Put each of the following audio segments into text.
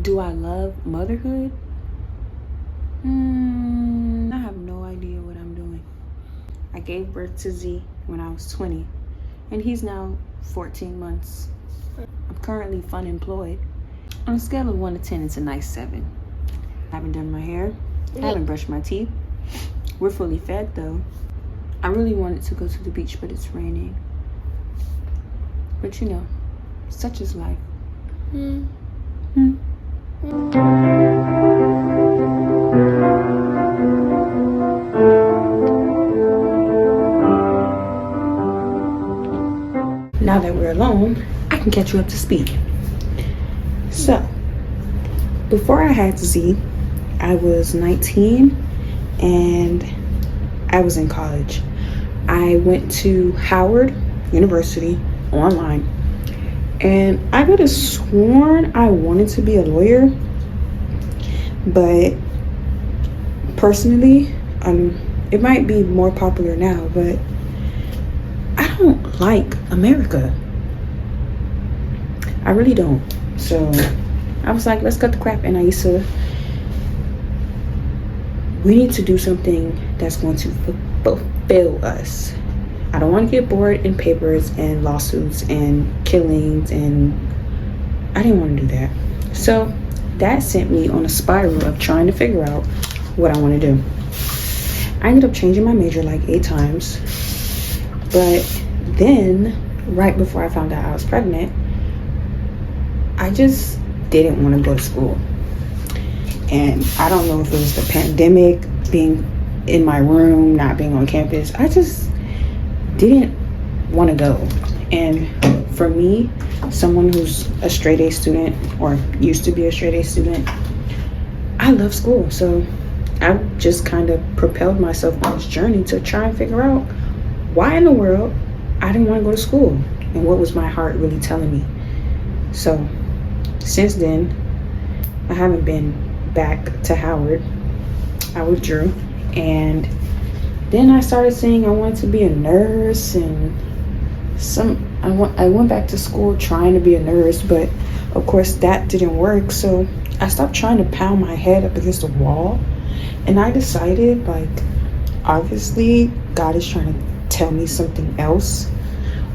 Do I love motherhood? I have no idea what I'm doing. I gave birth to Z when I was 20, and he's now 14 months. I'm currently fun employed. On a scale of 1 to 10, it's a nice 7. I haven't done my hair. I haven't brushed my teeth. We're fully fed though. I really wanted to go to the beach, but it's raining. But you know, such is life. Now that we're alone, I can catch you up to speed. So, before I had Z, I was 19 and I was in college. I went to Howard University online, and I could have sworn I wanted to be a lawyer, but personally, it might be more popular now, but I don't like America. I really don't. So I was like, let's cut the crap, Anaisa. We need to do something that's going to fulfill us. I don't want to get bored in papers and lawsuits and killings, and I didn't want to do that. So that sent me on a spiral of trying to figure out what I want to do. I ended up changing my major like 8 times, but then right before I found out I was pregnant, I just didn't want to go to school. And I don't know if it was the pandemic, being in my room, not being on campus. I just didn't want to go. And for me, someone who's a straight A student, or used to be a straight A student, I love school. So I just kind of propelled myself on this journey to try and figure out why in the world I didn't want to go to school and what was my heart really telling me. So since then, I haven't been back to Howard. I withdrew, and then I started saying I wanted to be a nurse, and I went back to school trying to be a nurse, but of course that didn't work. So I stopped trying to pound my head up against the wall, and I decided, like, obviously God is trying to tell me something else,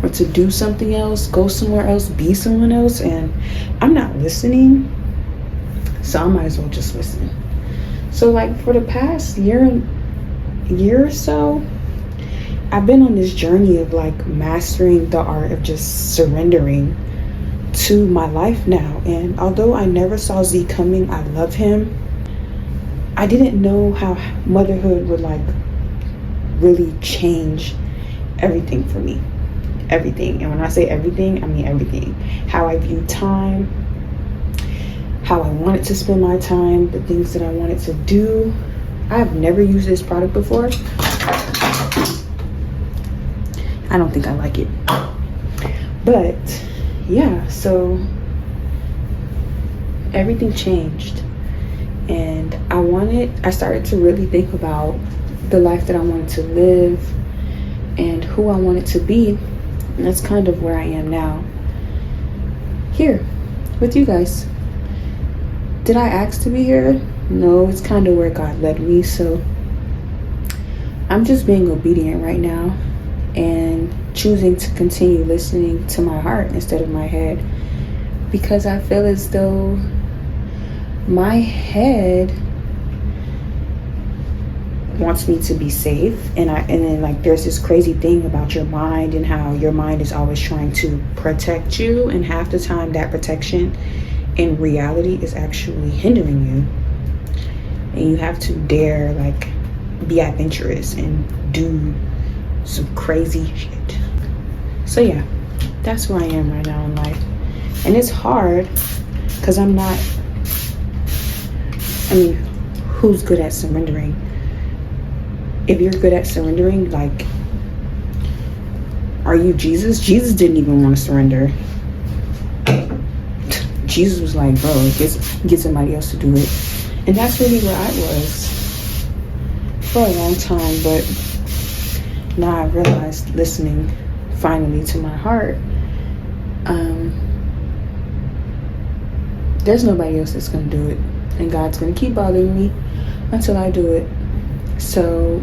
or to do something else, go somewhere else, be someone else, and I'm not listening. So I might as well just listen. So like for the past year or so, I've been on this journey of like mastering the art of just surrendering to my life now. And although I never saw Z coming, I love him. I didn't know how motherhood would like really change everything for me. Everything. And when I say everything, I mean everything. How I view time, how I wanted to spend my time, the things that I wanted to do. I have never used this product before. I don't think I like it. But yeah, so everything changed. And I started to really think about the life that I wanted to live and who I wanted to be. And that's kind of where I am now. Here, with you guys. Did I ask to be here? No, it's kind of where God led me. So I'm just being obedient right now and choosing to continue listening to my heart instead of my head, because I feel as though my head wants me to be safe, and then like there's this crazy thing about your mind and how your mind is always trying to protect you, and half the time that protection in reality is actually hindering you, and you have to dare like be adventurous and do some crazy shit. So yeah, that's where I am right now in life, and it's hard because who's good at surrendering? If you're good at surrendering, like, are you Jesus? Jesus didn't even want to surrender. Jesus was like, bro, get somebody else to do it. And that's really where I was for a long time. But now I realized, listening finally to my heart, there's nobody else that's gonna do it, and God's gonna keep bothering me until I do it. So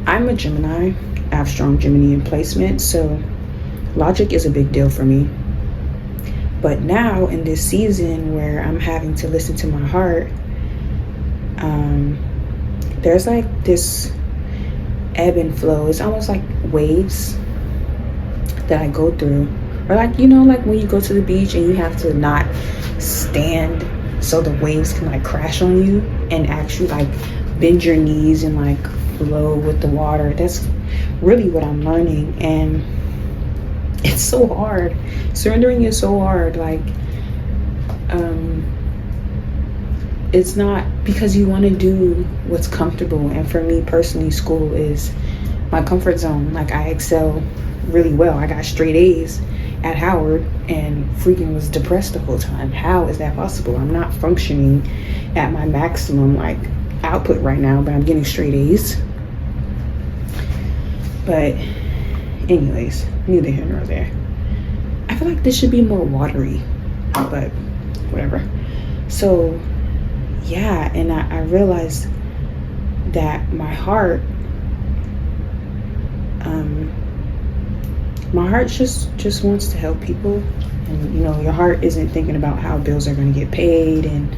I'm a Gemini. I have strong Gemini placement, so logic is a big deal for me. But now in this season where I'm having to listen to my heart, there's like this ebb and flow. It's almost like waves that I go through. Or like, like when you go to the beach and you have to not stand so the waves can like crash on you, and actually like bend your knees and like flow with the water. That's really what I'm learning, and it's so hard. Surrendering is so hard. Like, it's not because you want to do what's comfortable. And for me personally, school is my comfort zone. Like, I excel really well. I got straight A's at Howard and freaking was depressed the whole time. How is that possible? I'm not functioning at my maximum like output right now, but I'm getting straight A's. But anyways, neither here nor there. I feel like this should be more watery, but whatever. So yeah, and I realized that my heart just wants to help people. And your heart isn't thinking about how bills are going to get paid and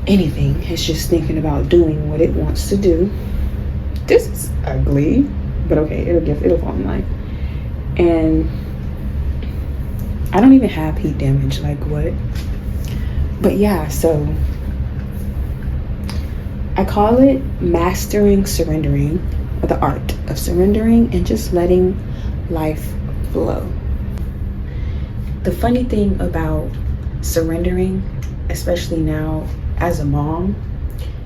anything. It's just thinking about doing what it wants to do. This is ugly, but okay, it'll fall in line. And I don't even have heat damage, like what? But yeah, so I call it mastering surrendering, or the art of surrendering and just letting life flow. The funny thing about surrendering, especially now as a mom,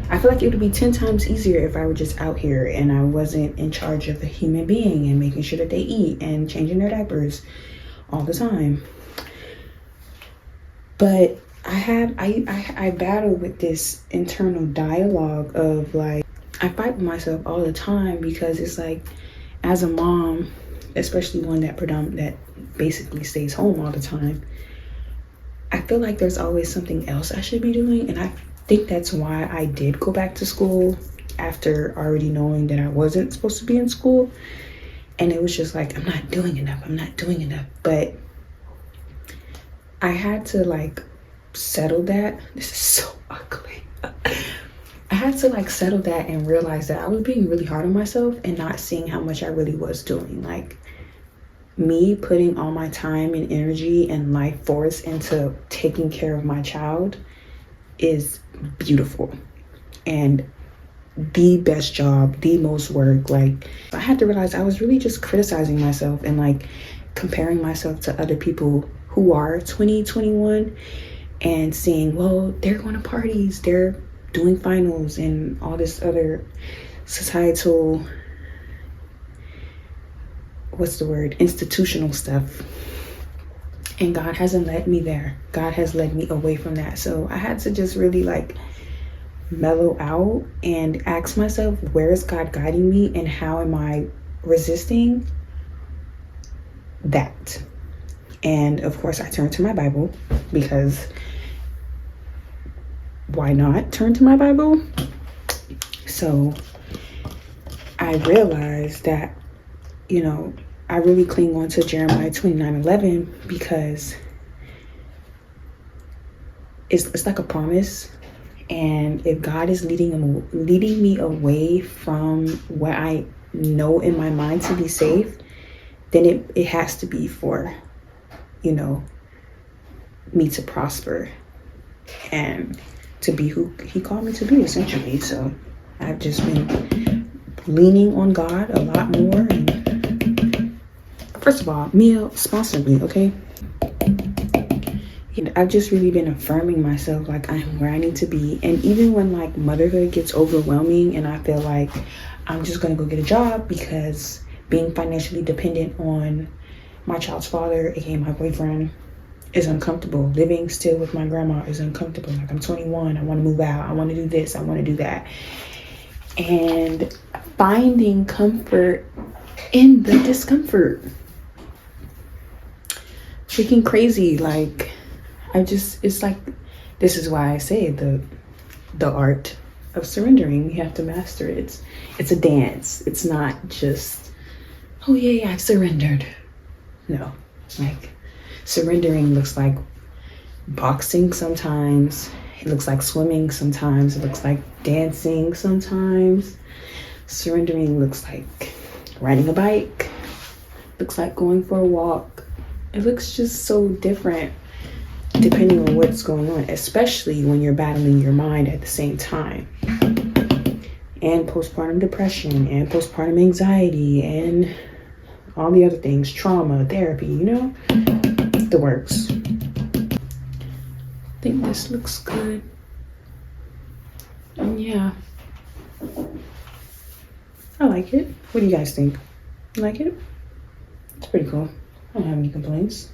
I feel like it would be 10 times easier if I were just out here and I wasn't in charge of a human being and making sure that they eat and changing their diapers all the time. But I battle with this internal dialogue of like, I fight with myself all the time, because it's like, as a mom, especially one that basically stays home all the time, I feel like there's always something else I should be doing. And I think that's why I did go back to school after already knowing that I wasn't supposed to be in school. And it was just like, I'm not doing enough. But I had to like settle that. This is so ugly. I had to like settle that and realize that I was being really hard on myself and not seeing how much I really was doing. Like, me putting all my time and energy and life force into taking care of my child is beautiful and the best job, the most work. Like, I had to realize I was really just criticizing myself and like comparing myself to other people who are 20, 21 and seeing, well, they're going to parties, they're doing finals and all this other societal, institutional stuff. And God hasn't led me there. God has led me away from that. So I had to just really like mellow out and ask myself, where is God guiding me and how am I resisting that? And of course I turned to my Bible, because why not turn to my Bible? So I realized that, I really cling on to Jeremiah 29:11, because it's like a promise. And if God is leading me away from what I know in my mind to be safe, then it has to be for, me to prosper and to be who he called me to be, essentially. So I've just been leaning on God a lot more. And first of all, Mia, sponsor me, okay? I've just really been affirming myself, like I'm where I need to be. And even when like motherhood gets overwhelming and I feel like I'm just gonna go get a job, because being financially dependent on my child's father, aka my boyfriend, is uncomfortable. Living still with my grandma is uncomfortable. Like, I'm 21, I want to move out, I want to do this, I want to do that. And finding comfort in the discomfort. Freaking crazy. Like, It's like, this is why I say the art of surrendering. You have to master it. It's a dance. It's not just, oh yeah, I've surrendered. No, like surrendering looks like boxing sometimes. It looks like swimming sometimes. It looks like dancing sometimes. Surrendering looks like riding a bike. Looks like going for a walk. It looks just so different depending on what's going on, especially when you're battling your mind at the same time. And postpartum depression and postpartum anxiety and all the other things, trauma, therapy, you know, the works. I think this looks good. And yeah, I like it. What do you guys think? You like it? It's pretty cool. I don't have any complaints.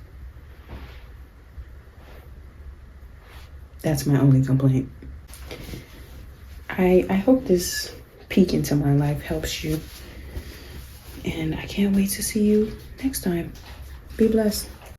That's my only complaint. I hope this peek into my life helps you. And I can't wait to see you next time. Be blessed.